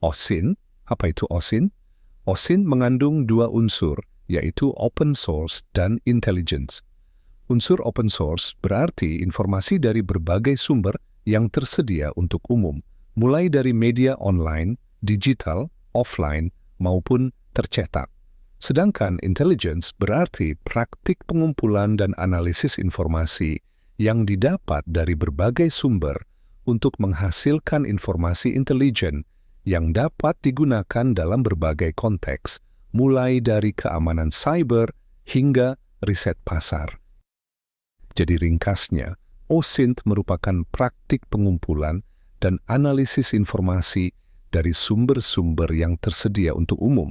OSINT, apa itu OSINT? OSINT mengandung dua unsur, yaitu open source dan intelligence. Unsur open source berarti informasi dari berbagai sumber yang tersedia untuk umum, mulai dari media online, digital, offline, maupun tercetak. Sedangkan intelligence berarti praktik pengumpulan dan analisis informasi yang didapat dari berbagai sumber untuk menghasilkan informasi intelijen yang dapat digunakan dalam berbagai konteks, mulai dari keamanan cyber hingga riset pasar. Jadi ringkasnya, OSINT merupakan praktik pengumpulan dan analisis informasi dari sumber-sumber yang tersedia untuk umum,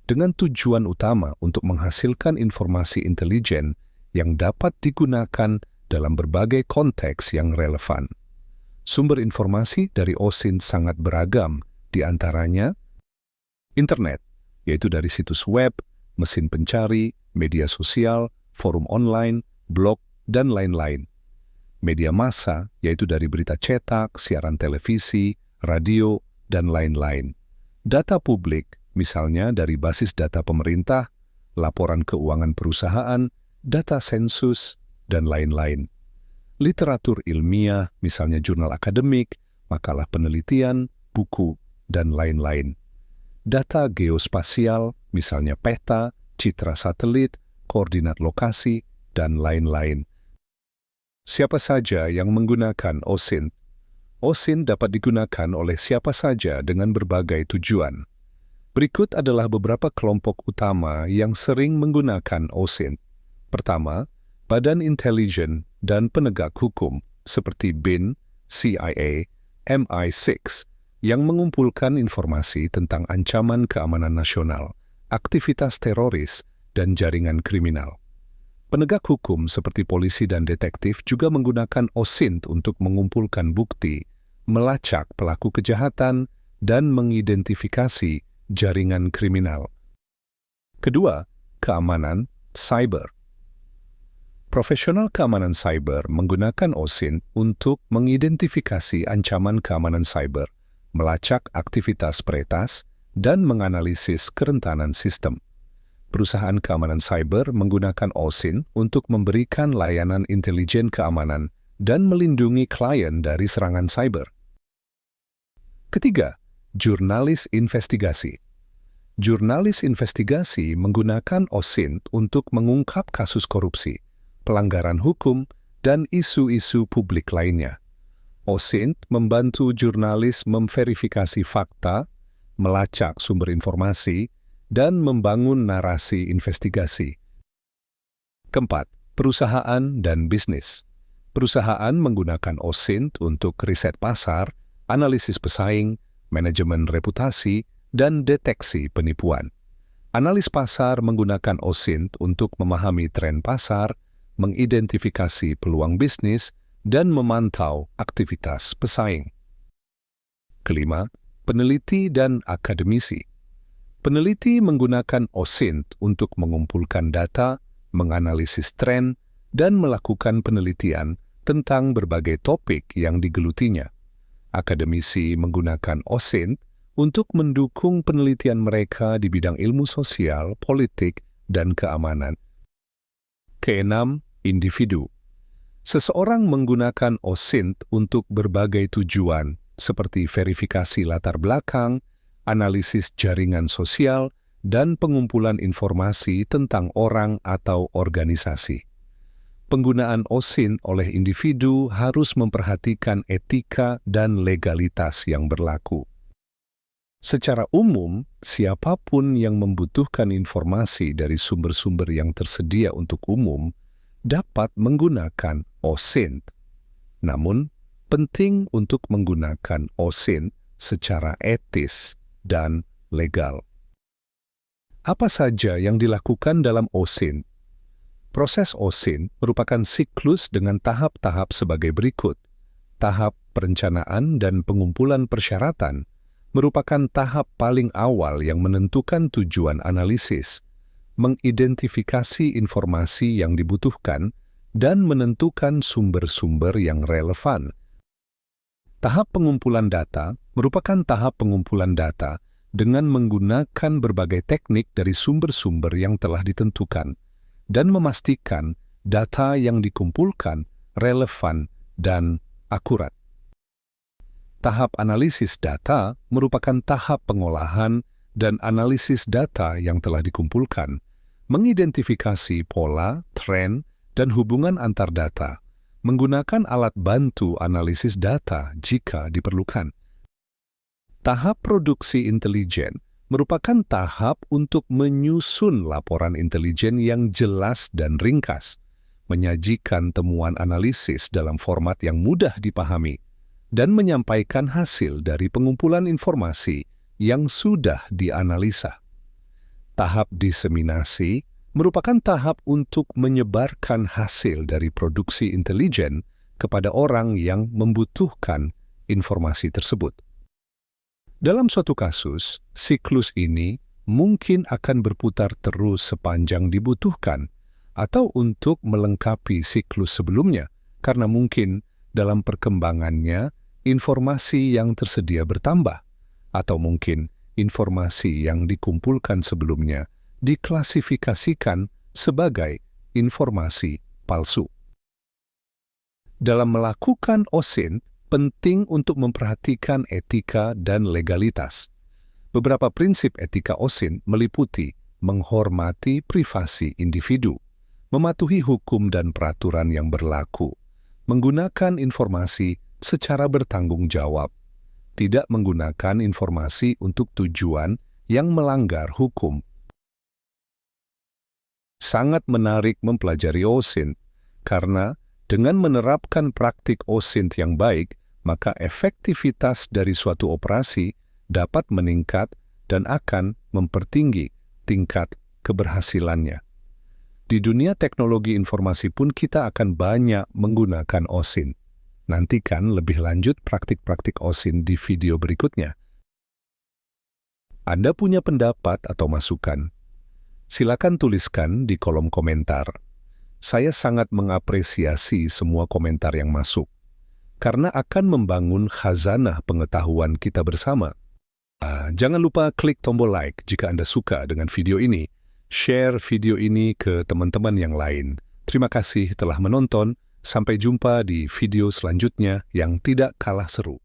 dengan tujuan utama untuk menghasilkan informasi intelijen yang dapat digunakan dalam berbagai konteks yang relevan. Sumber informasi dari OSINT sangat beragam, di antaranya internet, yaitu dari situs web, mesin pencari, media sosial, forum online, blog, dan lain-lain. Media massa, yaitu dari berita cetak, siaran televisi, radio, dan lain-lain. Data publik, misalnya dari basis data pemerintah, laporan keuangan perusahaan, data sensus, dan lain-lain. Literatur ilmiah, misalnya jurnal akademik, makalah penelitian, buku, dan lain-lain. Data geospasial, misalnya peta, citra satelit, koordinat lokasi, dan lain-lain. Siapa saja yang menggunakan OSINT? OSINT dapat digunakan oleh siapa saja dengan berbagai tujuan. Berikut adalah beberapa kelompok utama yang sering menggunakan OSINT. Pertama, Badan Intelijen dan Penegak Hukum seperti BIN, CIA, MI6 yang mengumpulkan informasi tentang ancaman keamanan nasional, aktivitas teroris, dan jaringan kriminal. Penegak hukum seperti polisi dan detektif juga menggunakan OSINT untuk mengumpulkan bukti, melacak pelaku kejahatan, dan mengidentifikasi jaringan kriminal. Kedua, keamanan cyber. Profesional keamanan cyber menggunakan OSINT untuk mengidentifikasi ancaman keamanan cyber, melacak aktivitas peretas, dan menganalisis kerentanan sistem. Perusahaan keamanan cyber menggunakan OSINT untuk memberikan layanan intelijen keamanan dan melindungi klien dari serangan cyber. Ketiga, jurnalis investigasi. Jurnalis investigasi menggunakan OSINT untuk mengungkap kasus korupsi, pelanggaran hukum, dan isu-isu publik lainnya. OSINT membantu jurnalis memverifikasi fakta, melacak sumber informasi, dan membangun narasi investigasi. Keempat, perusahaan dan bisnis. Perusahaan menggunakan OSINT untuk riset pasar, analisis pesaing, manajemen reputasi, dan deteksi penipuan. Analis pasar menggunakan OSINT untuk memahami tren pasar, mengidentifikasi peluang bisnis, dan memantau aktivitas pesaing. Kelima, peneliti dan akademisi. Peneliti menggunakan OSINT untuk mengumpulkan data, menganalisis tren, dan melakukan penelitian tentang berbagai topik yang digelutinya. Akademisi menggunakan OSINT untuk mendukung penelitian mereka di bidang ilmu sosial, politik, dan keamanan. Keenam, individu. Seseorang menggunakan OSINT untuk berbagai tujuan, seperti verifikasi latar belakang, analisis jaringan sosial, dan pengumpulan informasi tentang orang atau organisasi. Penggunaan OSINT oleh individu harus memperhatikan etika dan legalitas yang berlaku. Secara umum, siapapun yang membutuhkan informasi dari sumber-sumber yang tersedia untuk umum dapat menggunakan OSINT. Namun, penting untuk menggunakan OSINT secara etis dan legal. Apa saja yang dilakukan dalam OSINT? Proses OSINT merupakan siklus dengan tahap-tahap sebagai berikut. Tahap perencanaan dan pengumpulan persyaratan merupakan tahap paling awal yang menentukan tujuan analisis, mengidentifikasi informasi yang dibutuhkan, dan menentukan sumber-sumber yang relevan. Tahap pengumpulan data merupakan tahap pengumpulan data dengan menggunakan berbagai teknik dari sumber-sumber yang telah ditentukan dan memastikan data yang dikumpulkan relevan dan akurat. Tahap analisis data merupakan tahap pengolahan dan analisis data yang telah dikumpulkan, mengidentifikasi pola, tren, dan hubungan antar data, menggunakan alat bantu analisis data jika diperlukan. Tahap produksi intelijen merupakan tahap untuk menyusun laporan intelijen yang jelas dan ringkas, menyajikan temuan analisis dalam format yang mudah dipahami, dan menyampaikan hasil dari pengumpulan informasi yang sudah dianalisa. Tahap diseminasi merupakan tahap untuk menyebarkan hasil dari produksi intelijen kepada orang yang membutuhkan informasi tersebut. Dalam suatu kasus, siklus ini mungkin akan berputar terus sepanjang dibutuhkan atau untuk melengkapi siklus sebelumnya, karena mungkin dalam perkembangannya informasi yang tersedia bertambah, atau mungkin informasi yang dikumpulkan sebelumnya diklasifikasikan sebagai informasi palsu. Dalam melakukan OSINT, penting untuk memperhatikan etika dan legalitas. Beberapa prinsip etika OSINT meliputi menghormati privasi individu, mematuhi hukum dan peraturan yang berlaku, menggunakan informasi secara bertanggung jawab, tidak menggunakan informasi untuk tujuan yang melanggar hukum. Sangat menarik mempelajari OSINT, karena dengan menerapkan praktik OSINT yang baik, maka efektivitas dari suatu operasi dapat meningkat dan akan mempertinggi tingkat keberhasilannya. Di dunia teknologi informasi pun kita akan banyak menggunakan OSINT. Nantikan lebih lanjut praktik-praktik OSINT di video berikutnya. Anda punya pendapat atau masukan? Silakan tuliskan di kolom komentar. Saya sangat mengapresiasi semua komentar yang masuk, karena akan membangun khazanah pengetahuan kita bersama. Jangan lupa klik tombol like jika Anda suka dengan video ini. Share video ini ke teman-teman yang lain. Terima kasih telah menonton. Sampai jumpa di video selanjutnya yang tidak kalah seru.